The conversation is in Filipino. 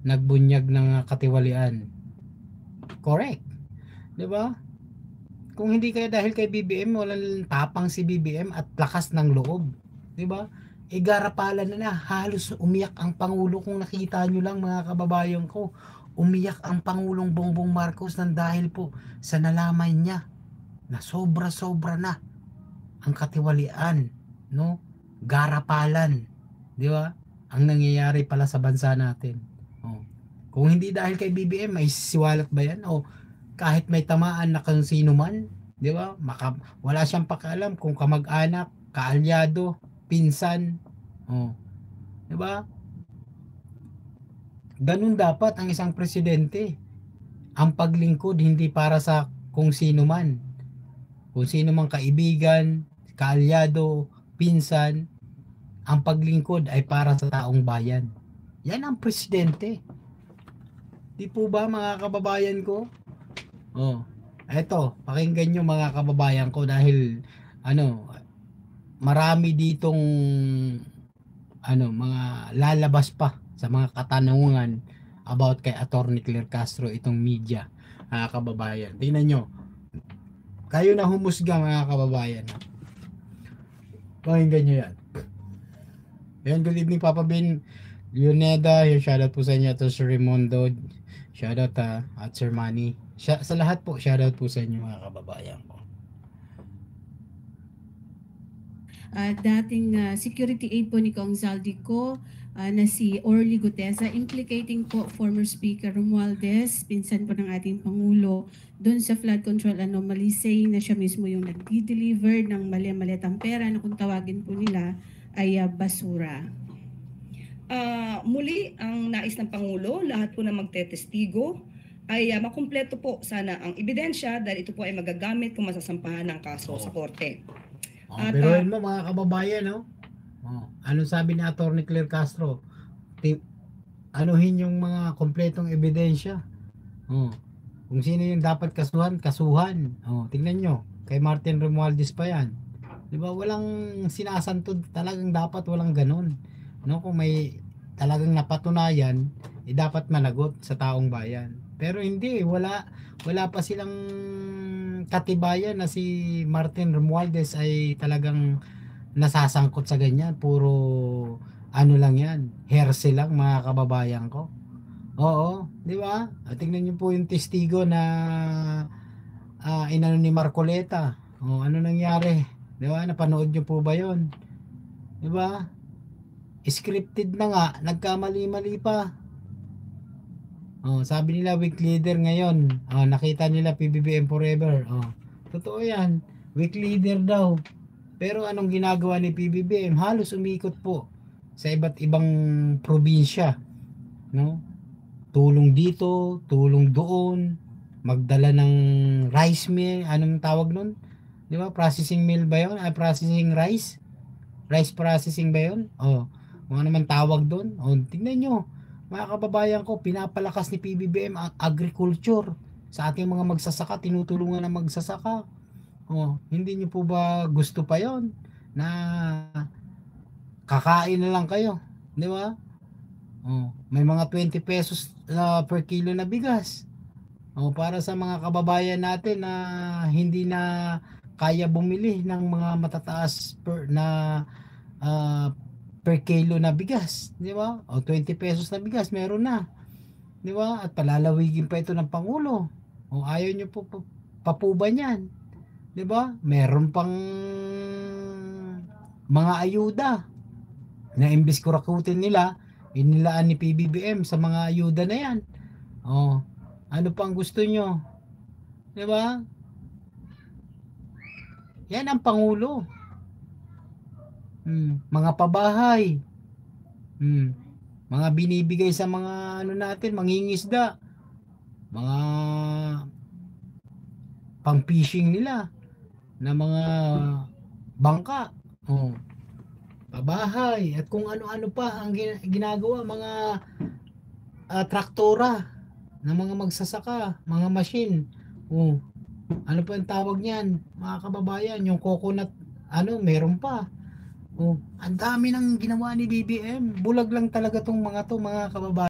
nagbunyag ng katiwalian. Correct. 'Di ba? Kung hindi kaya dahil kay BBM, walang tapang si BBM at lakas ng loob. 'Di ba? Igarapalan na halos umiyak ang Pangulo kung nakita nyo lang mga kababayan ko. Umiyak ang Pangulong Bongbong Marcos nang dahil po sa nalaman niya na sobra-sobra na ang katiwalian, no? Garapalan, 'di ba? Ang nangyayari pala sa bansa natin. Oh. Kung hindi dahil kay BBM, may siwalat ba 'yan? O kahit may tamaan na kung sino man, 'di ba? Wala siyang pakialam kung kamag-anak, kaalyado, pinsan. Oh, 'di ba? Ganun dapat ang isang presidente. Ang paglingkod hindi para sa kung sino man. Kung sino mang kaibigan, kaalyado, pinsan, ang paglingkod ay para sa taong bayan. Yan ang presidente. Di po ba mga kababayan ko? Oh, eto, pakinggan nyo mga kababayan ko dahil ano, marami ditong mga lalabas pa sa mga katanungan about kay Attorney Claire Castro itong media, mga kababayan. Tingnan nyo, kayo na humusga mga kababayan. Pakinggan nyo yan. Yan, good evening Papa Ben Leoneda, yung shoutout po sa inyo to Sir Raimondo, shoutout at Sir Manny, sa lahat po shoutout po sa inyo mga kababayan ko. Dating security aide po ni Kong Zaldico na si Orly Gutesa, implicating po former Speaker Romualdez, pinsan po ng ating Pangulo, doon sa flood control anomaly, saying na siya mismo yung nag-deliver ng mali-malitang pera na kung tawagin po nila ay basura. Muli, ang nais ng Pangulo, lahat po na magtetestigo, ay makumpleto po sana ang ebidensya dahil ito po ay magagamit kung masasampahan ng kaso sa korte. Pero mo mga kababayan, no? Anong sabi ni Attorney Claire Castro? Anuhin yung mga kompletong ebidensya. Kung sino yung dapat kasuhan, kasuhan. Tingnan nyo, kay Martin Romualdez pa yan. Di ba, walang sinasantod, talagang dapat walang ganun. No, kung may talagang napatunayan, dapat managot sa taong bayan. Pero hindi, wala pa silang katibayan na si Martin Romualdez ay talagang nasasangkot sa ganyan. Puro ano lang yan, hearsay lang mga kababayan ko. Oo, di ba? Tingnan niyo po yung testigo na inano ni Marcoleta. Ano nangyari? Di ba? Napanood niyo po ba yon? Di ba? Scripted na nga, nagkamali-mali pa. Sabi nila weak leader ngayon. Nakita nila PBBM forever. Totoo yan. Weak leader daw. Pero anong ginagawa ni PBBM? Halos umikot po sa iba't ibang probinsya. No? Tulong dito, tulong doon, magdala ng rice mill, anong tawag nun? Di ba? Processing mill ba yun? Processing rice? Rice processing ba yun? Kung ano man tawag doon. Tingnan nyo. Mga kababayan ko, pinapalakas ni PBBM ang agriculture sa ating mga magsasaka, tinutulungan ng magsasaka. Hindi nyo po ba gusto pa yon na kakain na lang kayo, di ba? May mga 20 pesos per kilo na bigas. Para sa mga kababayan natin na hindi na kaya bumili ng mga matataas per kilo na bigas, di ba? 20 pesos na bigas meron na, di ba? At palalawigin pa ito ng Pangulo. Ayaw nyo pa po ba niyan? Di ba? Meron pang mga ayuda na imbis kurakutin nila, inilaan ni PBBM sa mga ayuda na yan. Ano pang gusto nyo? Di ba? Yan ang Pangulo. Mga pabahay, mga binibigay sa mga natin, mangingisda, mga pang fishing nila na mga bangka, pabahay, at kung ano-ano pa ang ginagawa, mga traktora ng mga magsasaka, mga machine. Ano pa ang tawag niyan mga kababayan, yung coconut, meron pa. Ang dami ng ginawa ni BBM. Bulag lang talaga tong mga kababayan.